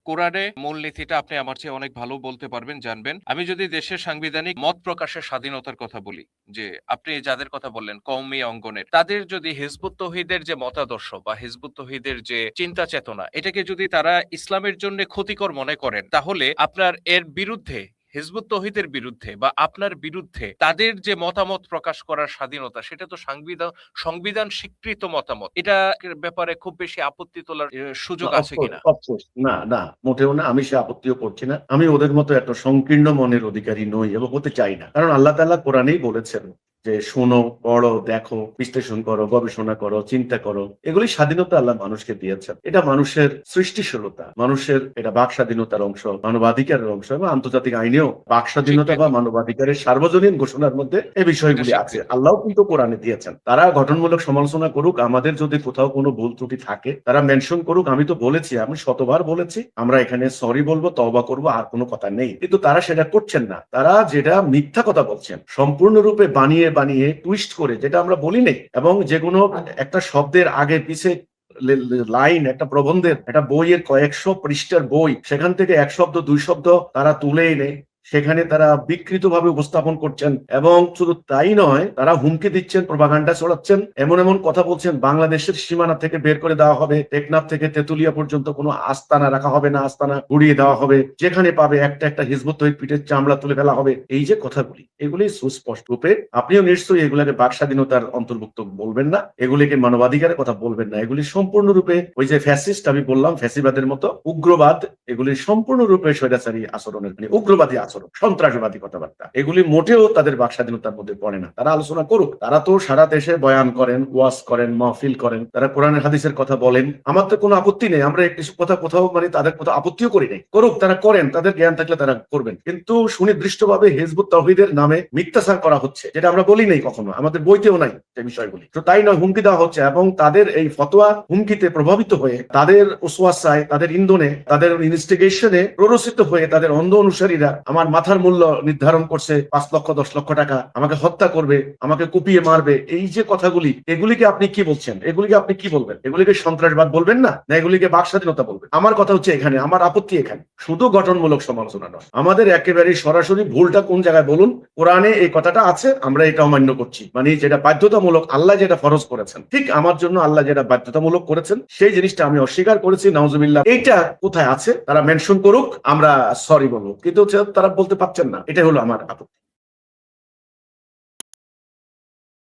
কোরআনে মূলনীতিটা আপনি আমার চেয়ে অনেক ভালো বলতে পারবেন, জানবেন। আমি যদি দেশের সাংবিধানিক মত প্রকাশের স্বাধীনতার কথা বলি, যে আপনি যাদের কথা বললেন কওমি অঙ্গনের, তাদের যদি হিজবুত তৌহিদের যে মতাদর্শ বা হিজবুত তৌহিদের যে চিন্তা চেতনা, এটাকে যদি তারা ইসলামের জন্য ক্ষতিকর মনে করেন, তাহলে আপনার এর বিরুদ্ধে, হিজবুত তৌহিদের বিরুদ্ধে বা আপনার বিরুদ্ধে তাদের যে মতামত প্রকাশ করার স্বাধীনতা, সেটা তো সংবিধান স্বীকৃত মতামত। এটা ব্যাপারে খুব বেশি আপত্তি তোলার সুযোগ আছে অফকোর্স, কিনা? অফকোর্স, না না, মোটেও না। আমি সে আপত্তিও করছি না। আমি ওদের মতো এত সংকীর্ণ মনের অধিকারী নই এবং হতে চাই না। কারণ আল্লাহ তাআলা কোরআনেই বলেছেন যে শোনো, পড়ো, দেখো, বিশ্লেষণ করো, গবেষণা করো, চিন্তা করো। এগুলি স্বাধীনতা আল্লাহ মানুষকে দিয়েছেন। এটা মানুষের সৃষ্টিশীলতা, মানুষের এটা বাক স্বাধীনতার অংশ, মানবাধিকারের অংশ, এবং আন্তর্জাতিক আইনেও বাক স্বাধীনতা স্বীকৃত, বা মানবাধিকারের সার্বজনীন ঘোষণার মধ্যে এই এটা বিষয়গুলি আছে। স্বীকৃত। আল্লাহ কিন্তু কোরআনে দিয়েছেন। তারা গঠনমূলক সমালোচনা করুক, আমাদের যদি কোথাও কোনো ভুল ত্রুটি থাকে তারা মেনশন করুক। আমি তো বলেছি, আমি শতবার বলেছি, আমরা এখানে সরি বলবো, তওবা করবো, আর কোনো কথা নেই। কিন্তু তারা সেটা করছেন না। তারা যেটা মিথ্যা কথা বলছেন, সম্পূর্ণরূপে বানিয়ে বানিয়ে টুইস্ট করে, যেটা আমরা বলি নেই, এবং যে কোনো একটা শব্দের আগে পিছে লাইন, একটা প্রবন্ধের, একটা বইয়ের কয়েকশো পৃষ্ঠার বই, সেখান থেকে এক শব্দ দুই শব্দ তারা তুলে এনে সেখানে তারা বিকৃতভাবে উপস্থাপন করছেন। এবং শুধু তাই নয়, তারা হুমকি দিচ্ছেন, প্রপাগান্ডা ছড়াচ্ছেন, এমন এমন কথা বলছেন, বাংলাদেশের সীমানা থেকে বের করে দেওয়া হবে, টেকনাফ থেকে তেতুলিয়া পর্যন্ত কোনো আস্তানা রাখা হবে না, আস্তানা উড়িয়ে দেওয়া হবে, যেখানে পাবে একটা একটা হিজবুত তৌহিদ পিঠের চামড়া তুলে ফেলা হবে। এই যে কথাগুলি, এগুলি সুস্পষ্ট রূপে, আপনিও নিশ্চয়ই এগুলাকে বাক স্বাধীনতার অন্তর্ভুক্ত বলবেন না, এগুলিকে মানবাধিকারের কথা বলবেন না। এগুলি সম্পূর্ণরূপে ওই যে ফ্যাসিস্ট আমি বললাম, ফ্যাসিবাদের মতো উগ্রবাদ, এগুলি সম্পূর্ণরূপে স্বৈরাচারী আচরণের, মানে উগ্রবাদী আচরণ, সন্ত্রাসবাদী কথাবার্তা। এগুলি মোটেও তাদের বাক স্বাধীনতার মধ্যে পড়ে না। তারা আলোচনা করুক। তারা তো সারা দেশে বয়ান করেন, ওয়াজ করেন, মাহফিল করেন, তারা কোরআনের হাদিসের কথা বলেন। আমার তো কোনো আপত্তি নেই, আমরা কিছু কথা কোথাও মানে তাদের কোথাও আপত্তিও করি নাই। করুক, তারা করেন, তাদের জ্ঞান থাকলে তারা করবেন। কিন্তু সুনির্দিষ্টভাবে হিজবুত তাওহীদের নামে মিথ্যাচার করা হচ্ছে, যেটা আমরা বলি নাই কখনো, আমাদের বইতেও নাই যে বিষয়গুলি। তো তাই নয়, হুমকি দেওয়া হচ্ছে, এবং তাদের এই ফতোয়া হুমকিতে প্রভাবিত হয়ে, তাদের ওসওয়াসায়, তাদের ইন্ধনে, তাদের ইনস্টিগেশনে প্ররোচিত হয়ে তাদের অন্ধ অনুসারীরা আমার মাথার মূল্য নির্ধারণ করছে 5 লক্ষ 10 লক্ষ টাকা, আমাকে হত্যা করবে, আমাকে কুপিয়ে মারবে। এই যে কথাগুলি, এগুলিকে আপনি কি বলছেন? এগুলিকে আপনি কি বলবেন? এগুলিকে সন্ত্রাসবাদ বলবেন না, না এগুলিকে বাক স্বাধীনতা বলবেন? আমার কথা হচ্ছে এখানে, আমার আপত্তি এখানে শুধু গঠনমূলক সমালোচনা নয়, আমাদের একেবারে সরাসরি ভুলটা কোন জায়গায় বলুন। কোরআনে এই কথাটা আছে, আমরা এটা অমান্য করছি, মানে যেটা বাধ্যতামূলক, আল্লাহ যেটা ফরজ করেছেন, ঠিক আমার জন্য আল্লাহ যেটা বাধ্যতামূলক করেছেন, সেই জিনিসটা আমি অস্বীকার করেছি, নাউজুবিল্লাহ। এইটা কোথায় আছে তারা মেনশন করুক, আমরা সরি বলবো। কিন্তু তারা বলতে পারছেন না, এটাই হলো আমার আপত্তি।